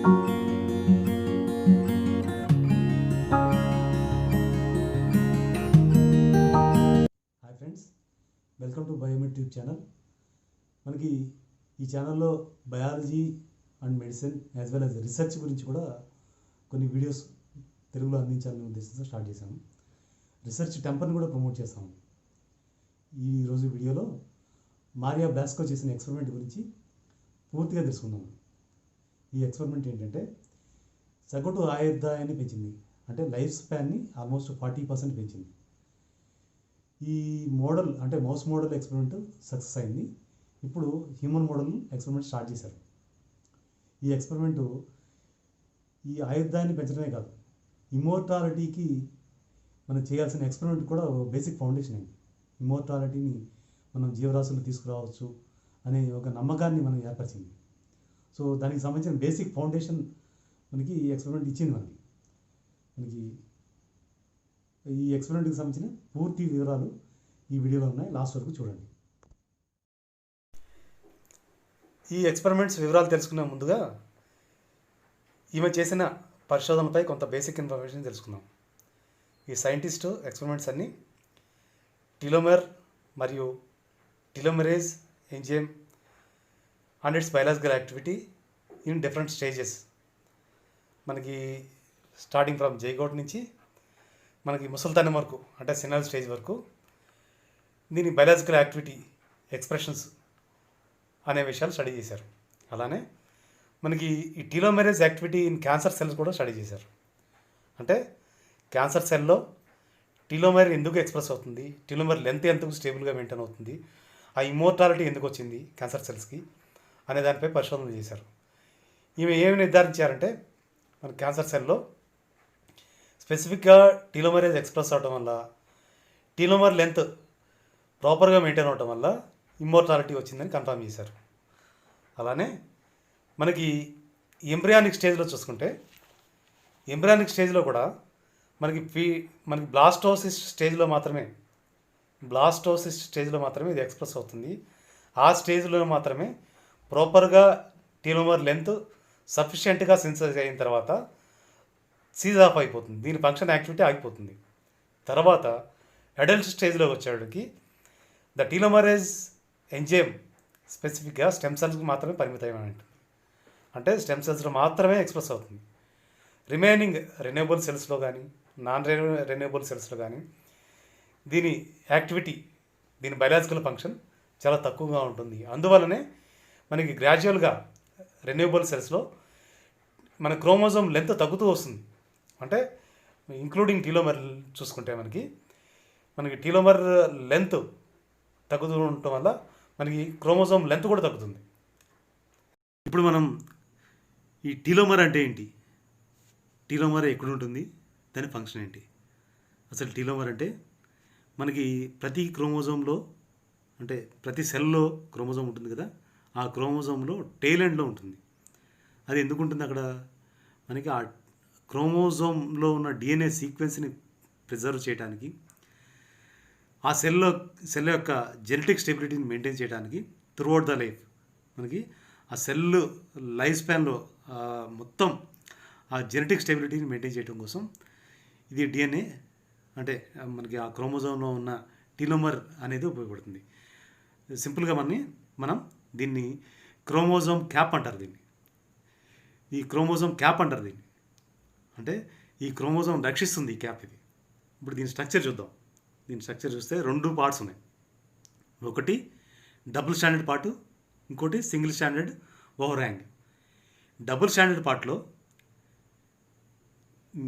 Hi friends, welcome to biomed tube channel. మనకి ఈ ఛానల్లో biology and medicine as well as research గురించి కూడా కొన్ని వీడియోస్ తెలుగులో అందించాలనే ఉద్దేశంతో స్టార్ట్ చేశాము. రీసెర్చ్ టెంపర్ని కూడా ప్రమోట్ చేస్తాము. ఈరోజు వీడియోలో మారియా బ్లాస్కో చేసిన ఎక్స్పెరిమెంట్ గురించి పూర్తిగా తెలుసుకుందాము. ఈ ఎక్స్పెరిమెంట్ ఏంటంటే సగటు ఆయుర్దాయాన్ని పెంచింది, అంటే లైఫ్ స్పాన్ని ఆల్మోస్ట్ 40% పెంచింది. ఈ మోడల్ అంటే మౌస్ మోడల్ ఎక్స్పెరిమెంట్ సక్సెస్ అయింది. ఇప్పుడు హ్యూమన్ మోడల్ ఎక్స్పెరిమెంట్ స్టార్ట్ చేశారు. ఈ ఎక్స్పెరిమెంటు ఈ ఆయుర్దాయాన్ని పెంచడమే కాదు, ఇమ్మోర్టాలిటీకి మనం చేయాల్సిన ఎక్స్పెరిమెంట్ కూడా బేసిక్ ఫౌండేషన్ అయింది. ఇమ్మోర్టాలిటీని మనం జీవరాశులు తీసుకురావచ్చు అనే ఒక నమ్మకాన్ని మనం ఏర్పరిచింది. సో దానికి సంబంధించిన బేసిక్ ఫౌండేషన్ మనకి ఈ ఎక్స్పెరిమెంట్ ఇచ్చింది. మనకి ఈ ఎక్స్పెరిమెంట్కి సంబంధించిన పూర్తి వివరాలు ఈ వీడియోలో ఉన్నాయి, లాస్ట్ వరకు చూడండి. ఈ ఎక్స్పెరిమెంట్స్ వివరాలు తెలుసుకునే ముందుగా ఈమె చేసిన పరిశోధనపై కొంత బేసిక్ ఇన్ఫర్మేషన్ తెలుసుకుందాం. ఈ సైంటిస్టు ఎక్స్పెరిమెంట్స్ అన్నీ టిలోమెర్ మరియు telomerase enzyme and its biological activity in different stages, మనకి స్టార్టింగ్ ఫ్రమ్ జైగోట్ నుంచి మనకి ముసల్తనం వరకు, అంటే సినల్ స్టేజ్ వరకు దీని బయాలజికల్ యాక్టివిటీ ఎక్స్ప్రెషన్స్ అనే విషయాలు స్టడీ చేశారు. అలానే మనకి ఈ టీలోమెరేజ్ యాక్టివిటీ ఇన్ క్యాన్సర్ సెల్స్ కూడా స్టడీ చేశారు. అంటే క్యాన్సర్ సెల్లో టీలోమెర్ ఎందుకు ఎక్స్ప్రెస్ అవుతుంది, టీలోమెర్ లెంత్ ఎందుకు స్టేబుల్గా మెయింటైన్ అవుతుంది, ఆ ఇమ్మోర్టాలిటీ ఎందుకు వచ్చింది క్యాన్సర్ సెల్స్కి అనే దానిపై పరిశోధన చేశారు. ఈమె ఏమి నిర్ధారించారంటే మన క్యాన్సర్ సెల్లో స్పెసిఫిక్గా టీలోమరేజ్ ఎక్స్ప్రెస్ అవడం వల్ల, టీలోమర్ లెంత్ ప్రాపర్గా మెయింటైన్ అవడం వల్ల ఇమ్మోర్టాలిటీ వచ్చిందని కన్ఫర్మ్ చేశారు. అలానే మనకి ఎంబ్రియానిక్ స్టేజ్లో చూసుకుంటే, ఎంబ్రియానిక్ స్టేజ్లో కూడా మనకి బ్లాస్టోసిస్ స్టేజ్లో మాత్రమే ఇది ఎక్స్ప్రెస్ అవుతుంది. ఆ స్టేజ్లో మాత్రమే ప్రాపర్గా టీలోమర్ లెంత్ సఫిషియెంట్గా సెన్సైజ్ అయిన తర్వాత సీజ్ ఆఫ్ అయిపోతుంది, దీని ఫంక్షన్ యాక్టివిటీ ఆగిపోతుంది. తర్వాత అడల్ట్ స్టేజ్లోకి వచ్చేటికి ద టీలోమరేజ్ ఎంజైమ్ స్పెసిఫిక్గా స్టెమ్ సెల్స్కి మాత్రమే పరిమితమై ఉంటుంది, అంటే స్టెమ్ సెల్స్లో మాత్రమే ఎక్స్ప్రెస్ అవుతుంది. రిమైనింగ్ రెన్యూబుల్ సెల్స్లో కానీ నాన్ రెన్యూబుల్ సెల్స్లో కానీ దీని యాక్టివిటీ, దీని బయాలజికల్ ఫంక్షన్ చాలా తక్కువగా ఉంటుంది. అందువల్లనే మనకి గ్రాడ్యువల్గా రెన్యూబుల్ సెల్స్లో మన క్రోమోజోమ్ లెంత్ తగ్గుతూ వస్తుంది. అంటే ఇంక్లూడింగ్ టీలోమర్ చూసుకుంటే మనకి టీలోమర్ లెంత్ తగ్గుతూ ఉండటం వల్ల మనకి క్రోమోజోమ్ లెంత్ కూడా తగ్గుతుంది. ఇప్పుడు మనం ఈ టీలోమర్ అంటే ఏంటి, టీలోమర్ ఎక్కడ ఉంటుంది, దాని ఫంక్షన్ ఏంటి, అసలు టీలోమర్ అంటే మనకి ప్రతి క్రోమోజోమ్లో, అంటే ప్రతి సెల్లో క్రోమోజోమ్ ఉంటుంది కదా, ఆ క్రోమోజోమ్లో టెయిల్ ఎండ్లో ఉంటుంది. అది ఎందుకు ఉంటుంది అక్కడ, మనకి ఆ క్రోమోజోమ్లో ఉన్న డిఎన్ఏ సీక్వెన్స్ని ప్రిజర్వ్ చేయడానికి, ఆ సెల్ యొక్క జెనెటిక్ స్టెబిలిటీని మెయింటైన్ చేయడానికి త్రూఅవుట్ ద లైఫ్, మనకి ఆ సెల్ లైఫ్ స్పాన్లో మొత్తం ఆ జెనెటిక్ స్టెబిలిటీని మెయింటైన్ చేయడం కోసం ఇది డిఎన్ఏ, అంటే మనకి ఆ క్రోమోజోమ్లో ఉన్న టీలోమర్ అనేది ఉపయోగపడుతుంది. సింపుల్గా మనం దీన్ని క్రోమోజోమ్ క్యాప్ అంటారు. ఈ క్రోమోజోమ్ క్యాప్ అంటారు దీన్ని, అంటే ఈ క్రోమోజోమ్ రక్షిస్తుంది ఈ క్యాప్. ఇది ఇప్పుడు దీని స్ట్రక్చర్ చూద్దాం. దీని స్ట్రక్చర్ చూస్తే 2 పార్ట్స్ ఉన్నాయి. ఒకటి డబుల్ స్టాండర్డ్ పార్టు, ఇంకోటి single standard over hang. Double standard పార్ట్లో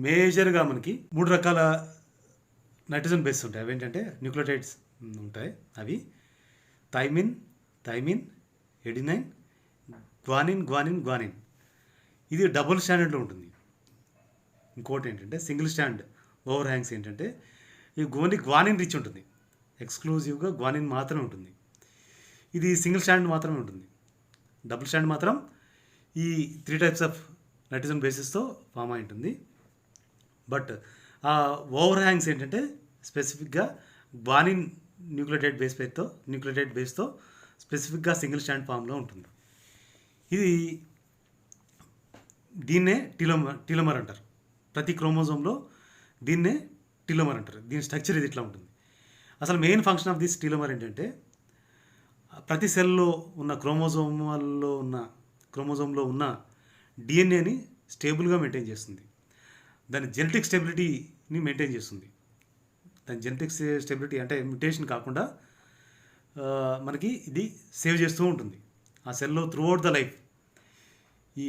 మేజర్గా మనకి 3 రకాల నైట్రోజన్ బేస్ ఉంటాయి. అవి ఏంటంటే న్యూక్లియోటైడ్స్ ఉంటాయి. అవి థైమిన్, ఎడినైన్, గ్వానిన్. ఇది డబుల్ స్టాండర్డ్లో ఉంటుంది. ఇంకోటి ఏంటంటే సింగిల్ స్టాండ్ ఓవర్ హ్యాంగ్స్ ఏంటంటే ఈ గ్వానిన్ రిచ్ ఉంటుంది, ఎక్స్క్లూజివ్గా గ్వానిన్ మాత్రమే ఉంటుంది. ఇది సింగిల్ స్టాండ్ మాత్రమే ఉంటుంది. డబుల్ స్టాండ్ మాత్రం ఈ 3 టైప్స్ ఆఫ్ నైట్రోజన్ బేసెస్తో ఫామ్ అయి ఉంటుంది. బట్ ఆ ఓవర్ హ్యాంగ్స్ ఏంటంటే స్పెసిఫిక్గా గ్వానిన్ న్యూక్లియోటైడ్ బేస్తో స్పెసిఫిక్గా సింగిల్ స్టాండ్ ఫామ్లో ఉంటుంది. ఇది దీన్నే టీలోమర్ అంటారు. ప్రతి క్రోమోజోమ్లో దీన్నే టీలోమర్ అంటారు. దీని స్ట్రక్చర్ ఇది ఇట్లా ఉంటుంది. అసలు మెయిన్ ఫంక్షన్ ఆఫ్ దిస్ టీలోమర్ ఏంటంటే ప్రతి సెల్లో ఉన్న క్రోమోజోమ్లో ఉన్న డిఎన్ఏని స్టేబుల్గా మెయింటైన్ చేస్తుంది. దాని జెనెటిక్ స్టెబిలిటీని మెయింటైన్ చేస్తుంది. దాని జెనెటిక్ స్టెబిలిటీ అంటే మ్యుటేషన్ కాకుండా మనకి ఇది సేవ్ చేస్తూ ఉంటుంది ఆ సెల్లో త్రూఅవుట్ ద లైఫ్. ఈ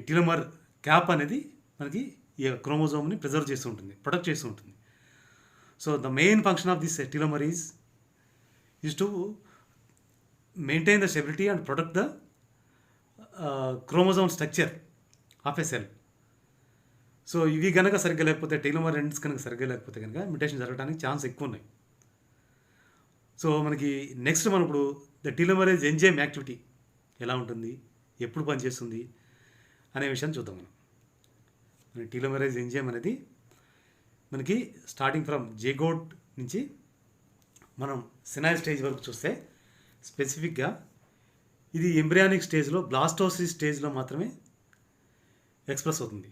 టీలోమర్ క్యాప్ అనేది మనకి ఈ క్రోమోజోమ్ని ప్రిజర్వ్ చేస్తూ ఉంటుంది, ప్రొటెక్ట్ చేస్తూ ఉంటుంది. So the main function of this telomere is to maintain the stability and protect the chromosome structure of a cell. So ఇవి కనుక సరిగ్గా లేకపోతే, టీలోమర్ ఎండ్స్ కనుక సరిగ్గా లేకపోతే కనుక మ్యుటేషన్ జరగడానికి ఛాన్స్ ఎక్కువ ఉన్నాయి. సో మనకి నెక్స్ట్ మనం ఇప్పుడు ద టీలోమరేజ్ ఎంజైమ్ యాక్టివిటీ ఎలా ఉంటుంది, ఎప్పుడు పనిచేస్తుంది అనే విషయాన్ని చూద్దాం. మనం టీలోమరేజ్ ఎంజైమ్ అనేది మనకి స్టార్టింగ్ ఫ్రమ్ జైగోట్ నుంచి మనం సినాయిల్ స్టేజ్ వరకు చూస్తే స్పెసిఫిక్గా ఇది ఎంబ్రియానిక్ స్టేజ్లో బ్లాస్టోసిస్ స్టేజ్లో మాత్రమే ఎక్స్ప్రెస్ అవుతుంది.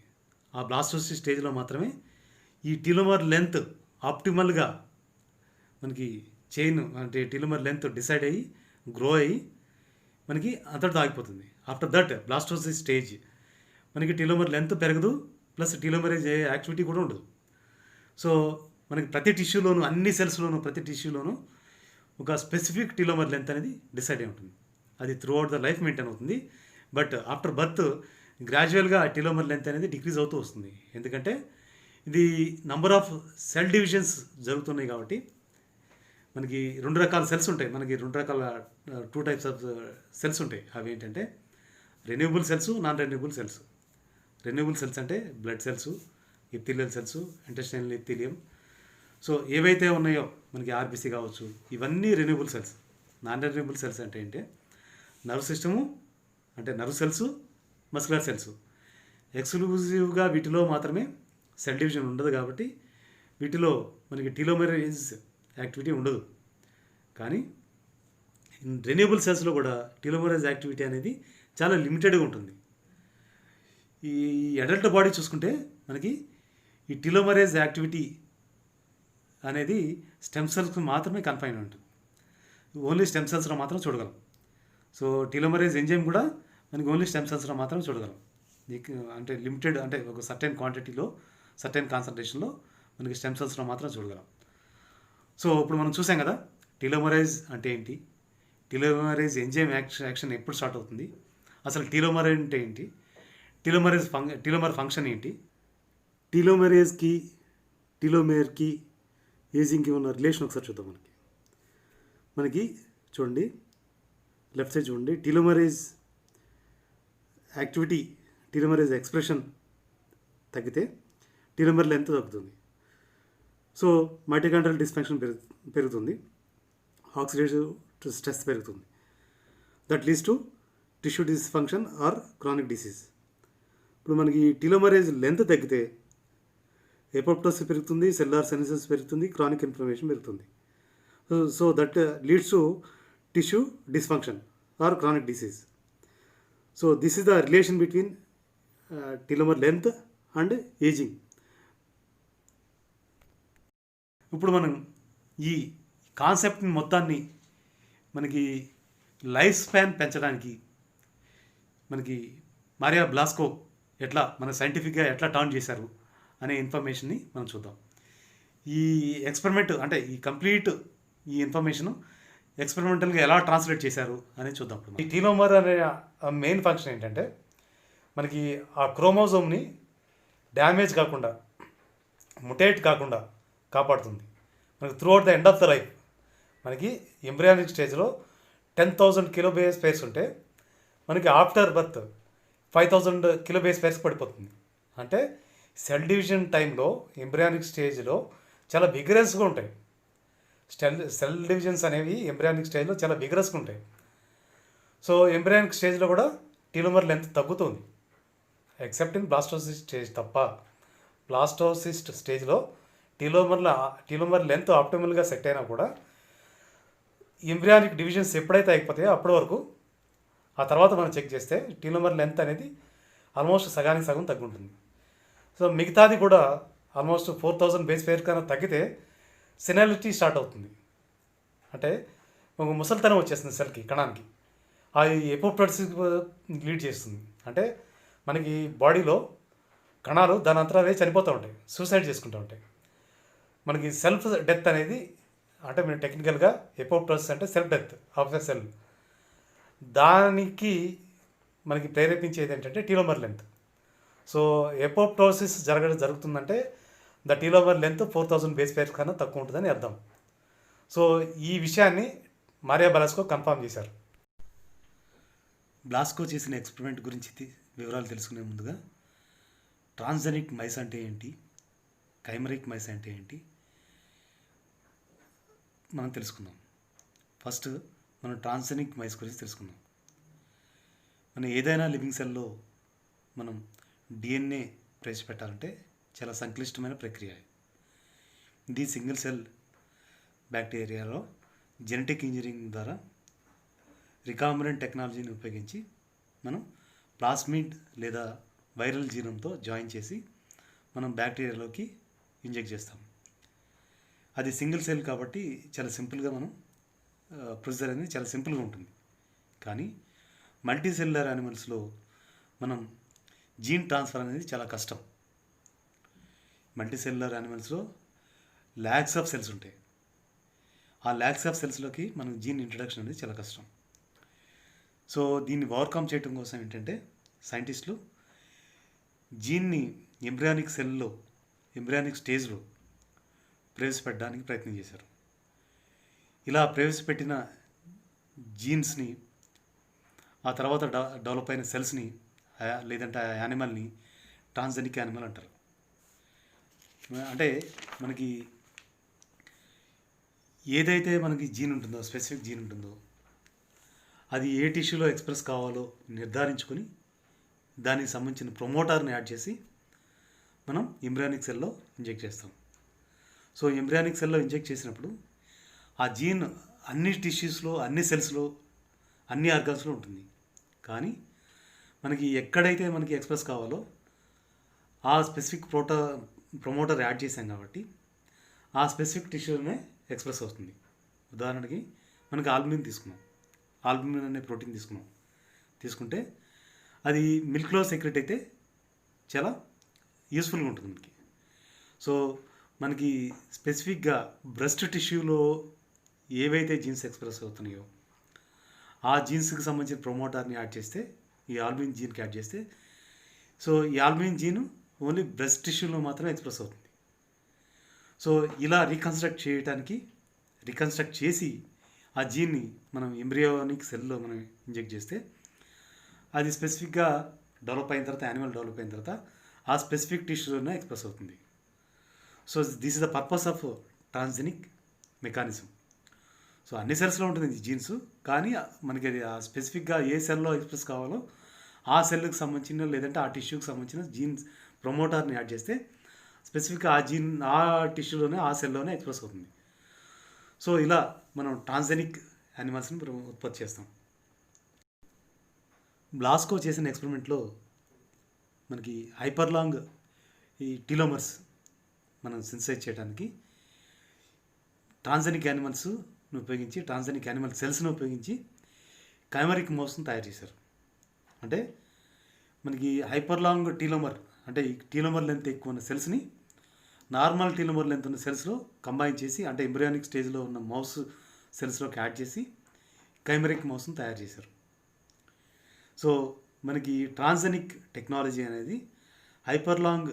ఆ బ్లాస్టోసిస్ స్టేజ్లో మాత్రమే ఈ టీలోమర్ లెంత్ ఆప్టిమల్గా మనకి చైన్ అంటే టీలోమర్ లెంత్ డిసైడ్ అయ్యి గ్రో అయ్యి మనకి అంతటితో ఆగిపోతుంది. ఆఫ్టర్ దట్ బ్లాస్టోసిస్ స్టేజ్ మనకి టీలోమర్ లెంత్ పెరగదు, ప్లస్ టీలోమరేజ్ యాక్టివిటీ కూడా ఉండదు. సో మనకి ప్రతి టిష్యూలోను, అన్ని సెల్స్లోను, ప్రతి టిష్యూలోను ఒక స్పెసిఫిక్ టీలోమర్ లెంత్ అనేది డిసైడ్ అయి ఉంటుంది. అది త్రూఅవుట్ ద లైఫ్ మెయింటైన్ అవుతుంది. బట్ ఆఫ్టర్ బర్త్ గ్రాడ్యువల్గా టీలోమర్ లెంత్ అనేది డిక్రీజ్ అవుతూ వస్తుంది. ఎందుకంటే ఇది నంబర్ ఆఫ్ సెల్ డివిజన్స్ జరుగుతున్నాయి కాబట్టి మనకి రెండు రకాల సెల్స్ ఉంటాయి. మనకి రెండు రకాల 2 టైప్స్ ఆఫ్ సెల్స్ ఉంటాయి. అవి ఏంటంటే renewable cells, non renewable cells. Renewable cells అంటే blood cells, epithelial cells, intestinal epithelium. So ఏవైతే ఉన్నాయో మనకి ఆర్బీసీ కావచ్చు, ఇవన్నీ renewable cells. Non renewable cells అంటే ఏంటి, నర్వ్ సిస్టము అంటే నర్వ్ సెల్స్, మస్కులర్ సెల్స్. ఎక్స్క్లూజివ్గా వీటిలో మాత్రమే సెల్ డివిజన్ ఉండదు కాబట్టి వీటిలో మనకి టీలోమరేజ్ యాక్టివిటీ ఉండదు. కానీ రెన్యూబుల్ సెల్స్లో కూడా టీలోమరేజ్ యాక్టివిటీ అనేది చాలా లిమిటెడ్గా ఉంటుంది. ఈ అడల్ట్ బాడీ చూసుకుంటే మనకి ఈ టీలోమరేజ్ యాక్టివిటీ అనేది స్టెమ్ సెల్స్కి మాత్రమే కన్ఫైన్ ఉంటుంది. ఓన్లీ స్టెమ్ సెల్స్లో మాత్రం చూడగలం. సో టీలోమరేజ్ ఎంజైమ్ కూడా మనకి ఓన్లీ స్టెమ్ సెల్స్లో మాత్రం చూడగలం. అంటే లిమిటెడ్, అంటే ఒక సర్టెన్ క్వాంటిటీలో, సర్టెన్ కాన్సన్ట్రేషన్లో మనకి స్టెమ్ సెల్స్లో మాత్రం చూడగలం. సో ఇప్పుడు మనం చూసాం కదా టీలోమరేజ్ అంటే ఏంటి, టీలోమరేజ్ ఎంజైమ్ యాక్షన్ ఎప్పుడు స్టార్ట్ అవుతుంది, అసలు టీలోమర్ అంటే ఏంటి, టీలోమర్ ఫంక్షన్ ఏంటి, టీలోమేర్కి ఏజింగ్కి ఉన్న రిలేషన్ ఒకసారి చూద్దాం. మనకి చూడండి, లెఫ్ట్ సైడ్ చూడండి, టీలోమరేజ్ యాక్టివిటీ, టీలోమరేజ్ ఎక్స్ప్రెషన్ తగ్గితే టీలోమర్ లెంత్ తగ్గుతుంది. సో మైటోకాండ్రియల్ డిస్ఫంక్షన్ పెరుగుతుంది, ఆక్సిడేటివ్ స్ట్రెస్ పెరుగుతుంది. That leads to tissue dysfunction or chronic disease. ఇప్పుడు మనకి టీలోమరేజ్ లెంత్ తగ్గితే ఎపోప్టోసిస్ పెరుగుతుంది, సెల్యులార్ సెన్సెస్ పెరుగుతుంది, క్రానిక్ ఇన్ఫ్లమేషన్ పెరుగుతుంది. So that leads to tissue dysfunction or chronic disease. So this is the relation between telomere length and ageing. ఇప్పుడు మనం ఈ కాన్సెప్ట్ని మొత్తాన్ని మనకి లైఫ్ స్పాన్ పెంచడానికి మనకి మరియా బ్లాస్కో ఎట్లా మన సైంటిఫిక్గా ఎట్లా టర్న్ చేశారు అనే ఇన్ఫర్మేషన్ని మనం చూద్దాం. ఈ ఎక్స్పెరిమెంట్ అంటే ఈ కంప్లీట్ ఈ ఇన్ఫర్మేషన్ ఎక్స్పెరిమెంటల్గా ఎలా ట్రాన్స్లేట్ చేశారు అనేది చూద్దాం. ఈ టీలోమర్ అనే మెయిన్ ఫంక్షన్ ఏంటంటే మనకి ఆ క్రోమోజోమ్ని డ్యామేజ్ కాకుండా, ముటేట్ కాకుండా కాపాడుతుంది. మనకి throughout the end of the life మనకి ఎంబ్రియానిక్ స్టేజ్లో 10,000 కిలోబేస్ పేర్స్ ఉంటే మనకి ఆఫ్టర్ బర్త్ 5,000 కిలోబేస్ పేర్స్ పడిపోతుంది. అంటే సెల్ డివిజన్ టైంలో ఎంబ్రియానిక్ స్టేజ్లో చాలా విగరస్గా ఉంటాయి. సెల్ డివిజన్స్ అనేవి ఎంబ్రియానిక్ స్టేజ్లో చాలా విగరస్గా ఉంటాయి. సో ఎంబ్రియానిక్ స్టేజ్లో కూడా టీలోమర్ లెంత్ తగ్గుతుంది, ఎక్సెప్ట్ ఇన్ బ్లాస్టోసిస్ట్ స్టేజ్ తప్ప. బ్లాస్టోసిస్ట్ స్టేజ్లో టీలోమర్ లెంత్ ఆప్టిమల్గా సెట్ అయినా కూడా ఎంబ్రియానిక్ డివిజన్స్ ఎప్పుడైతే అయిపోతాయో అప్పటి వరకు, ఆ తర్వాత మనం చెక్ చేస్తే టీలోమర్ లెంత్ అనేది ఆల్మోస్ట్ సగానికి సగం తగ్గుంటుంది. సో మిగతాది కూడా ఆల్మోస్ట్ 4000 బేస్ పేర్ కన్నా తగ్గితే సెనాలిటీ స్టార్ట్ అవుతుంది. అంటే ఒక ముసలితనం వచ్చేస్తుంది సెల్కి, కణానికి. అది ఎపోప్టోసిస్ లీడ్ చేస్తుంది. అంటే మనకి బాడీలో కణాలు దాని అంతటా అవే చనిపోతూ ఉంటాయి, సూసైడ్ చేసుకుంటూ ఉంటాయి. మనకి సెల్ఫ్ డెత్ అనేది, అంటే మీరు టెక్నికల్గా ఎపోప్టోసిస్ అంటే self death of the cell. దానికి మనకి ప్రేరేపించేది ఏంటంటే టీలోమర్ లెంత్. సో ఎపోప్టోసిస్ జరుగుతుందంటే ద టీలోమర్ లెంత్ 4000 బేస్ పేర్ కన్నా తక్కువ ఉంటుందని అర్థం. సో ఈ విషయాన్ని మారియా బలాస్కో కన్ఫర్మ్ చేశారు. బ్లాస్కో చేసిన ఎక్స్పెరిమెంట్ గురించి వివరాలు తెలుసుకునే ముందుగా ట్రాన్స్జెనిక్ మైస్ అంటే ఏంటి, కైమరిక్ మైస్ అంటే ఏంటి మనం తెలుసుకుందాం. ఫస్ట్ మనం ట్రాన్స్జెనిక్ మైస్ గురించి తెలుసుకుందాం. మనం ఏదైనా లివింగ్ సెల్లో మనం డిఎన్ఏ ప్రవేశపెట్టాలంటే చాలా సంక్లిష్టమైన ప్రక్రియ. ఇది సింగిల్ సెల్ బ్యాక్టీరియాలో జెనెటిక్ ఇంజనీరింగ్ ద్వారా రికాంబినెంట్ టెక్నాలజీని ఉపయోగించి మనం ప్లాస్మిడ్ లేదా వైరల్ జీనంతో జాయిన్ చేసి మనం బ్యాక్టీరియాలోకి ఇంజెక్ట్ చేస్తాం. అది సింగిల్ సెల్ కాబట్టి చాలా సింపుల్గా మనం ప్రొసీజర్ అనేది చాలా సింపుల్గా ఉంటుంది. కానీ మల్టీ సెల్యులర్ యానిమల్స్లో మనం జీన్ ట్రాన్స్ఫర్ అనేది చాలా కష్టం. మల్టీ సెల్యులర్ యానిమల్స్లో ల్యాక్స్ ఆఫ్ సెల్స్ ఉంటాయి. ఆ ల్యాక్స్ ఆఫ్ సెల్స్లోకి మనం జీన్ ఇంట్రడక్షన్ అనేది చాలా కష్టం. సో దీన్ని ఓవర్కమ్ చేయడం కోసం ఏంటంటే సైంటిస్టులు జీన్ని ఎంబ్రియానిక్ సెల్లో, ఎంబ్రియానిక్ స్టేజ్లో ప్రవేశపెట్టడానికి ప్రయత్నం చేశారు. ఇలా ప్రవేశపెట్టిన జీన్స్ని ఆ తర్వాత డెవలప్ అయిన సెల్స్ని లేదంటే ఆ యానిమల్ని ట్రాన్స్జెనిక్ యానిమల్ అంటారు. అంటే మనకి ఏదైతే మనకి జీన్ ఉంటుందో, స్పెసిఫిక్ జీన్ ఉంటుందో, అది ఏ టిష్యూలో ఎక్స్ప్రెస్ కావాలో నిర్ధారించుకొని దానికి సంబంధించిన ప్రమోటార్ని యాడ్ చేసి మనం ఎంబ్రియానిక్ సెల్లో ఇంజెక్ట్ చేస్తాం. సో ఎంబ్రియానిక్ సెల్లో ఇంజెక్ట్ చేసినప్పుడు ఆ జీన్ అన్ని టిష్యూస్లో, అన్ని సెల్స్లో, అన్ని ఆర్గాన్స్లో ఉంటుంది. కానీ మనకి ఎక్కడైతే మనకి ఎక్స్ప్రెస్ కావాలో ఆ స్పెసిఫిక్ ప్రమోటర్ యాడ్ చేసాం కాబట్టి ఆ స్పెసిఫిక్ టిష్యూలోనే ఎక్స్ప్రెస్ అవుతుంది. ఉదాహరణకి మనకి ఆల్బుమిన్ తీసుకున్నాం, ఆల్బుమిన్ అనే ప్రోటీన్ తీసుకుంటే అది మిల్క్లో సెక్రెట్ అయితే చాలా యూస్ఫుల్గా ఉంటుంది మనకి. సో మనకి స్పెసిఫిక్గా బ్రెస్ట్ టిష్యూలో ఏవైతే జీన్స్ ఎక్స్ప్రెస్ అవుతున్నాయో ఆ జీన్స్కి సంబంధించిన ప్రమోటార్ని యాడ్ చేస్తే, ఈ ఆల్బుమిన్ జీన్కి యాడ్ చేస్తే, సో ఈ ఆల్బుమిన్ జీన్ ఓన్లీ బ్రెస్ట్ టిష్యూలో మాత్రమే ఎక్స్ప్రెస్ అవుతుంది. సో ఇలా రీకన్స్ట్రక్ట్ చేసి ఆ జీన్ని మనం ఎంబ్రియోనిక్ సెల్లో మనం ఇంజెక్ట్ చేస్తే అది స్పెసిఫిక్గా డెవలప్ అయిన తర్వాత, యానిమల్ డెవలప్ అయిన తర్వాత ఆ స్పెసిఫిక్ టిష్యూలోనే ఎక్స్ప్రెస్ అవుతుంది. So this is the purpose of transgenic mechanism. So అన్ని సెల్స్లో ఉంటుంది జీన్స్, కానీ మనకి అది ఆ స్పెసిఫిక్గా ఏ సెల్లో ఎక్స్ప్రెస్ కావాలో ఆ సెల్కి సంబంధించిన లేదంటే ఆ టిష్యూకి సంబంధించిన జీన్స్ ప్రమోటార్ని యాడ్ చేస్తే స్పెసిఫిక్గా ఆ జీన్ ఆ టిష్యూలోనే, ఆ సెల్లోనే ఎక్స్ప్రెస్ అవుతుంది. సో ఇలా మనం ట్రాన్స్జెనిక్ యానిమల్స్ని ఉత్పత్తి చేస్తాం. బ్లాస్కో చేసిన ఎక్స్పెరిమెంట్లో మనకి హైపర్లాంగ్ ఈ టీలోమర్స్ మనం సింథసైజ్ చేయడానికి ట్రాన్స్జెనిక్ యానిమల్స్ని ఉపయోగించి, ట్రాన్స్జెనిక్ యానిమల్ సెల్స్ని ఉపయోగించి కైమరిక్ మౌస్ని తయారు చేశారు. అంటే మనకి హైపర్లాంగ్ టీలోమర్, అంటే ఈ టీలోమర్ లెంత్ ఎక్కువ ఉన్న సెల్స్ని నార్మల్ టీలోమర్ లెంత్ ఉన్న సెల్స్లో కంబైన్ చేసి, అంటే ఎంబ్రియానిక్ స్టేజ్లో ఉన్న మౌస్ సెల్స్లోకి యాడ్ చేసి కైమరిక్ మౌస్ని తయారు చేశారు. సో మనకి ట్రాన్స్జెనిక్ టెక్నాలజీ అనేది హైపర్లాంగ్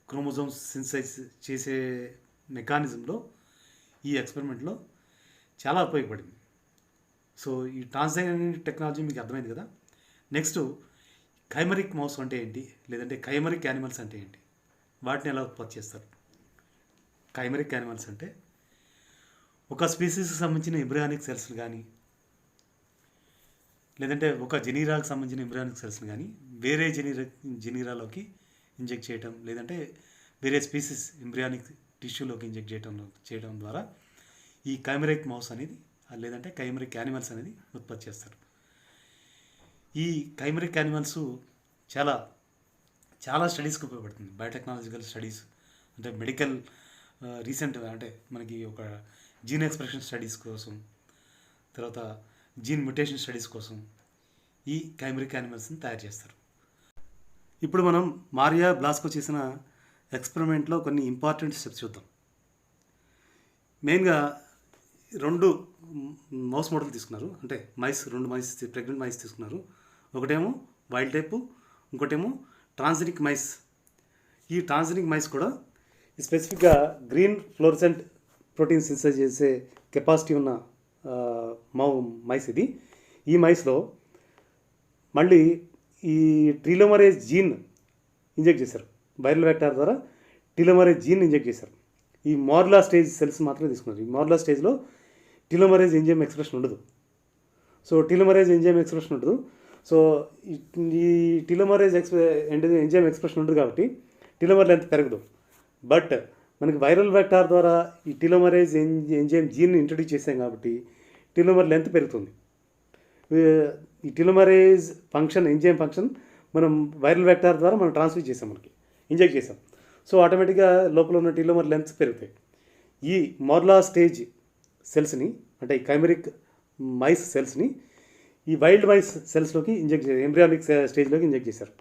క్రోమోజోమ్స్ సింథసైజ్ చేసే మెకానిజంలో ఈ ఎక్స్పెరిమెంట్లో చాలా ఉపయోగపడింది. సో ఈ ట్రాన్స్జెనిక్ టెక్నాలజీ మీకు అర్థమైంది కదా. నెక్స్ట్ కైమరిక్ మౌస్ అంటే ఏంటి, లేదంటే కైమరిక్ యానిమల్స్ అంటే ఏంటి, వాటిని ఎలా ఉత్పత్తి చేస్తారు. కైమరిక్ యానిమల్స్ అంటే ఒక స్పీసీస్కి సంబంధించిన ఎంబ్రియానిక్ సెల్స్ కానీ, లేదంటే ఒక జెనీరాకి సంబంధించిన ఎంబ్రియానిక్ సెల్స్ని కానీ వేరే జెనీరాలోకి ఇంజెక్ట్ చేయటం, లేదంటే వేరే స్పీసీస్ ఎంబ్రియానిక్ టిష్యూలోకి ఇంజెక్ట్ చేయడం ద్వారా ఈ కైమరిక్ మౌస్ అనేది, లేదంటే కైమరిక్ యానిమల్స్ అనేది ఉత్పత్తి చేస్తారు. ఈ కైమరిక్ యానిమల్స్ చాలా చాలా స్టడీస్కి ఉపయోగపడుతుంది. బయోటెక్నాలజికల్ స్టడీస్ అంటే మెడికల్ రీసెంట్ అంటే మనకి ఒక జీన్ ఎక్స్ప్రెషన్ స్టడీస్ కోసం, తర్వాత జీన్ మ్యుటేషన్ స్టడీస్ కోసం ఈ కైమరిక్ యానిమల్స్ని తయారు చేస్తారు. ఇప్పుడు మనం మారియా బ్లాస్కో చేసిన ఎక్స్పెరిమెంట్లో కొన్ని ఇంపార్టెంట్ స్టెప్స్ చూద్దాం. మెయిన్గా 2 మౌస్ మోడల్ తీసుకున్నారు, అంటే రెండు మైస్ ప్రెగ్నెంట్ మైస్ తీసుకున్నారు. ఒకటేమో వైల్డ్ టైపు, ఇంకోటేమో ట్రాన్స్జెనిక్ మైస్. ఈ ట్రాన్స్జెనిక్ మైస్ కూడా స్పెసిఫిక్గా గ్రీన్ ఫ్లోరసెంట్ ప్రోటీన్ సింథసైజ్ చేసే కెపాసిటీ ఉన్న మైస్ ఇది. ఈ మైస్లో మళ్ళీ ఈ టీలోమరేజ్ జీన్ ఇంజెక్ట్ చేశారు. వైరల్ వెక్టార్ ద్వారా టీలోమరేజ్ జీన్ ఇంజెక్ట్ చేశారు. ఈ మోర్లా స్టేజ్ సెల్స్ మాత్రమే తీసుకున్నారు. ఈ మోర్లా స్టేజ్లో టీలోమరేజ్ ఎంజైమ్ ఎక్స్ప్రెషన్ ఉండదు. సో టీలోమరేజ్ ఎంజైమ్ ఎక్స్ప్రెషన్ ఉండదు. సో ఈ టీలోమరేజ్ ఎంజైమ్ ఎక్స్ప్రెషన్ ఉండదు కాబట్టి టీలోమర్ లెంత్ పెరగదు. బట్ మనకి వైరల్ వెక్టార్ ద్వారా ఈ టీలోమరేజ్ ఎంజైమ్ జీన్ ఇంట్రడ్యూస్ చేసాం కాబట్టి టీలోమర్ లెంత్ పెరుగుతుంది. ఈ టీలోమరేజ్ ఫంక్షన్, ఎంజైమ్ ఫంక్షన్ మనం వైరల్ వెక్టార్ ద్వారా మనం ట్రాన్స్ఫర్ చేసాం, మనకి ఇంజెక్ట్ చేసాం. సో ఆటోమేటిక్గా లోపల ఉన్న టీలోమర్ లెంత్స్ పెరుగుతాయి. ఈ మోర్లా స్టేజ్ సెల్స్ని, అంటే ఈ కైమరిక్ మైస్ సెల్స్ని ఈ వైల్డ్ మైస్ సెల్స్లోకి ఇంజెక్ట్ చేశారు, ఎంబ్రియానిక్ స్టేజ్లోకి ఇంజెక్ట్ చేశారు.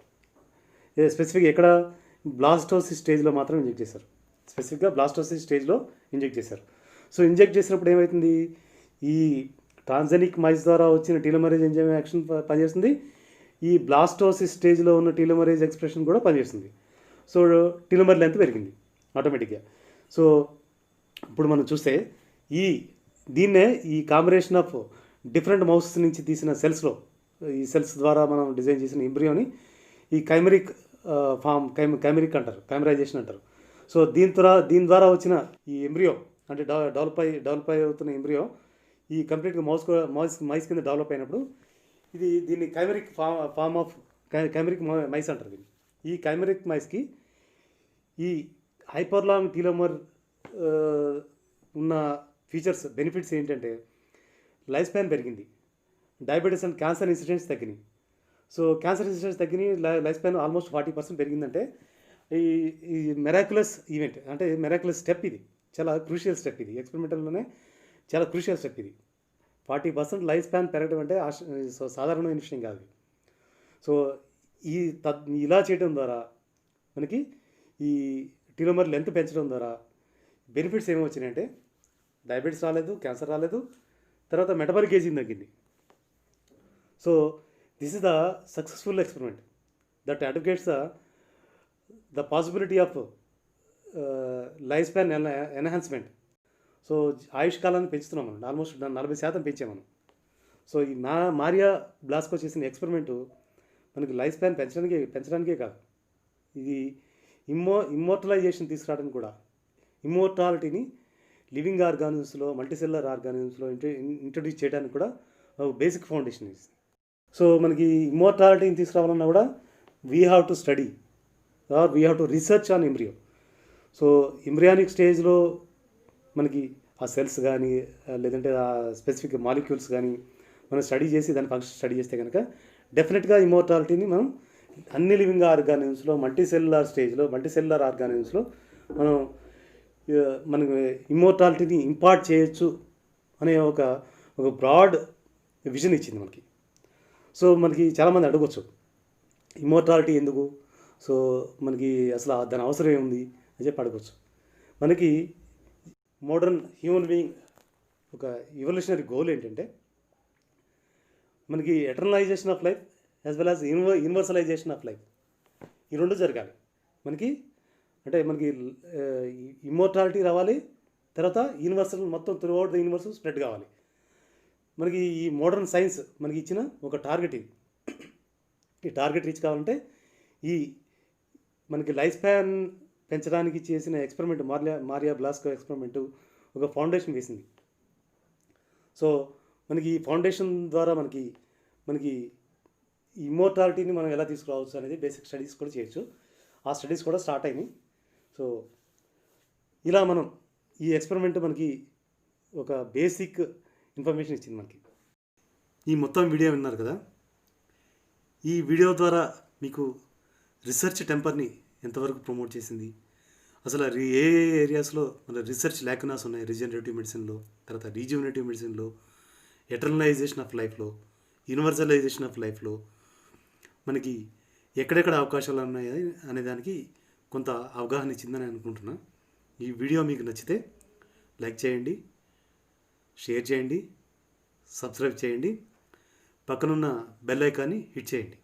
స్పెసిఫిక్గా ఎక్కడ బ్లాస్టోసిస్ స్టేజ్లో మాత్రం ఇంజెక్ట్ చేశారు. స్పెసిఫిక్గా బ్లాస్టోసిస్ స్టేజ్లో ఇంజెక్ట్ చేశారు. సో ఇంజెక్ట్ చేసినప్పుడు ఏమవుతుంది, ఈ ట్రాన్స్జెనిక్ మైస్ ద్వారా వచ్చిన టీలోమరేజ్ ఎంజైమ్ యాక్షన్ పనిచేస్తుంది. ఈ బ్లాస్టోసిస్ స్టేజ్లో ఉన్న టీలోమరేజ్ ఎక్స్ప్రెషన్ కూడా పనిచేస్తుంది. సో టీలోమర్ లెంత్ పెరిగింది ఆటోమేటిక్గా. సో ఇప్పుడు మనం చూస్తే దీన్నే ఈ కాంబినేషన్ ఆఫ్ డిఫరెంట్ మౌస్ నుంచి తీసిన సెల్స్లో, ఈ సెల్స్ ద్వారా మనం డిజైన్ చేసిన ఎంబ్రియోని ఈ కైమరిక్ కైమరిక్ అంటారు, కైమరైజేషన్ అంటారు. సో దీని ద్వారా వచ్చిన ఈ ఎంబ్రియో, అంటే డెవలప్ అవుతున్న ఎంబ్రియో ఈ కంప్లీట్గా మైస్ కింద డెవలప్ అయినప్పుడు దీన్ని కైమరిక్ ఫామ్ ఆఫ్ కైమరిక్ మైస్ అంటారు దీన్ని. ఈ కైమరిక్ మైస్కి ఈ హైపర్లాంగ్ టీలోమర్ ఉన్న ఫీచర్స్, బెనిఫిట్స్ ఏంటంటే లైఫ్ స్పాన్ పెరిగింది, డయాబెటీస్ అండ్ క్యాన్సర్ ఇన్సిడెంట్స్ తగ్గినాయి. సో క్యాన్సర్ ఇన్సిడెంట్స్ తగ్గినాయి, లైఫ్ స్పాన్ ఆల్మోస్ట్ 40% పెరిగిందంటే ఈ మెరాక్యులస్ ఈవెంట్, అంటే మెరాక్యులస్ స్టెప్. ఇది చాలా క్రూషియల్ స్టెప్, ఇది ఎక్స్పెరిమెంటల్లోనే చాలా క్రూషియల్ స్టెప్. ఇది 40% లైఫ్ స్పాన్ పెరగడం అంటే సాధారణమైన విషయం కాదు. సో ఇలా చేయడం ద్వారా మనకి ఈ టీలోమర్ లెంత్ పెంచడం ద్వారా బెనిఫిట్స్ ఏమి వచ్చినాయంటే డయాబెటీస్ రాలేదు, క్యాన్సర్ రాలేదు, తర్వాత మెటబాలిక్ ఏజింగ్ తగ్గింది. So this is the successful experiment that advocates the possibility of life span enhancement. So ఆయుష్కాలాన్ని పెంచుతున్నాం మనం, ఆల్మోస్ట్ 40% పెంచాం మనం. సో ఈ మారియా బ్లాస్కో చేసిన ఎక్స్పెరిమెంటు మనకి లైఫ్ స్పాన్ పెంచడానికే కాదు, ఇది ఇమ్మోర్టలైజేషన్ తీసుకురావడానికి కూడా, ఇమ్మోర్టాలిటీని లివింగ్ ఆర్గానిజమ్స్లో, మల్టీసెల్యులర్ ఆర్గానిజమ్స్లో ఇంట్రడ్యూస్ చేయడానికి కూడా బేసిక్ ఫౌండేషన్ ఇది. సో మనకి ఇమ్మోర్టాలిటీని తీసుకురావాలన్నా కూడా we have to study or we have to research on embryo. So embryonic స్టేజ్లో మనకి ఆ సెల్స్ కానీ లేదంటే ఆ స్పెసిఫిక్ మాలిక్యూల్స్ కానీ మనం స్టడీ చేసి దాని ఫంక్షన్ స్టడీ చేస్తే కనుక డెఫినెట్గా ఇమ్మోర్టాలిటీని మనం అన్ని లివింగ్ ఆర్గానిజమ్స్లో, మల్టీసెల్యులర్ ఆర్గానిజమ్స్లో మనకు ఇమ్మోర్టాలిటీని ఇంపార్ట్ చేయొచ్చు అనే ఒక బ్రాడ్ విజన్ ఇచ్చింది మనకి. సో మనకి చాలామంది అడగవచ్చు ఇమ్మోర్టాలిటీ ఎందుకు, సో మనకి అసలు దాని అవసరం ఏముంది అని చెప్పి అడగవచ్చు. మనకి మోడర్న్ హ్యూమన్ బీయింగ్ ఒక ఎవల్యూషనరీ గోల్ ఏంటంటే మనకి eternalization of life as well as universalization of life, ఈ రెండు జరగాలి మనకి. అంటే మనకి ఇమ్మోర్టాలిటీ రావాలి, తర్వాత యూనివర్సల్ మొత్తం త్రూఅవుట్ ద యూనివర్స్ స్ప్రెడ్ కావాలి. మనకి ఈ మోడర్న్ సైన్స్ మనకి ఇచ్చిన ఒక టార్గెట్ ఇది. ఈ టార్గెట్ రీచ్ కావాలంటే ఈ మనకి లైఫ్ స్పాన్ పెంచడానికి చేసిన ఎక్స్పెరిమెంట్, మారియా బ్లాస్కో ఎక్స్పెరిమెంటు ఒక ఫౌండేషన్ వేసింది. సో మనకి ఈ ఫౌండేషన్ ద్వారా మనకి ఇమ్మోర్టాలిటీని మనం ఎలా తీసుకురావచ్చు అనేది బేసిక్ స్టడీస్ కూడా చేయొచ్చు. ఆ స్టడీస్ కూడా స్టార్ట్ అయినాయి. సో ఇలా మనం ఈ ఎక్స్పెరిమెంట్ మనకి ఒక బేసిక్ ఇన్ఫర్మేషన్ ఇచ్చింది మనకి. ఈ మొత్తం వీడియో విన్నారు కదా, ఈ వీడియో ద్వారా మీకు రీసెర్చ్ టెంపర్ని ఎంతవరకు ప్రమోట్ చేసింది, అసలు ఏ ఏరియాస్లో మన రీసెర్చ్ ల్యాకునాస్ ఉన్నాయి, రీజనరేటివ్ మెడిసిన్లో, తర్వాత రీజ్యూనేటివ్ మెడిసిన్లో, ఎటర్నలైజేషన్ ఆఫ్ లైఫ్లో, యూనివర్సలైజేషన్ ఆఫ్ లైఫ్లో మనకి ఎక్కడెక్కడ అవకాశాలు ఉన్నాయి అనే దానికి కొంత అవగాహన ఇచ్చిందని అనుకుంటున్నా. ఈ వీడియో మీకు నచ్చితే లైక్ చేయండి, షేర్ చేయండి, సబ్స్క్రైబ్ చేయండి, పక్కనున్న బెల్ ఐకాన్ని హిట్ చేయండి.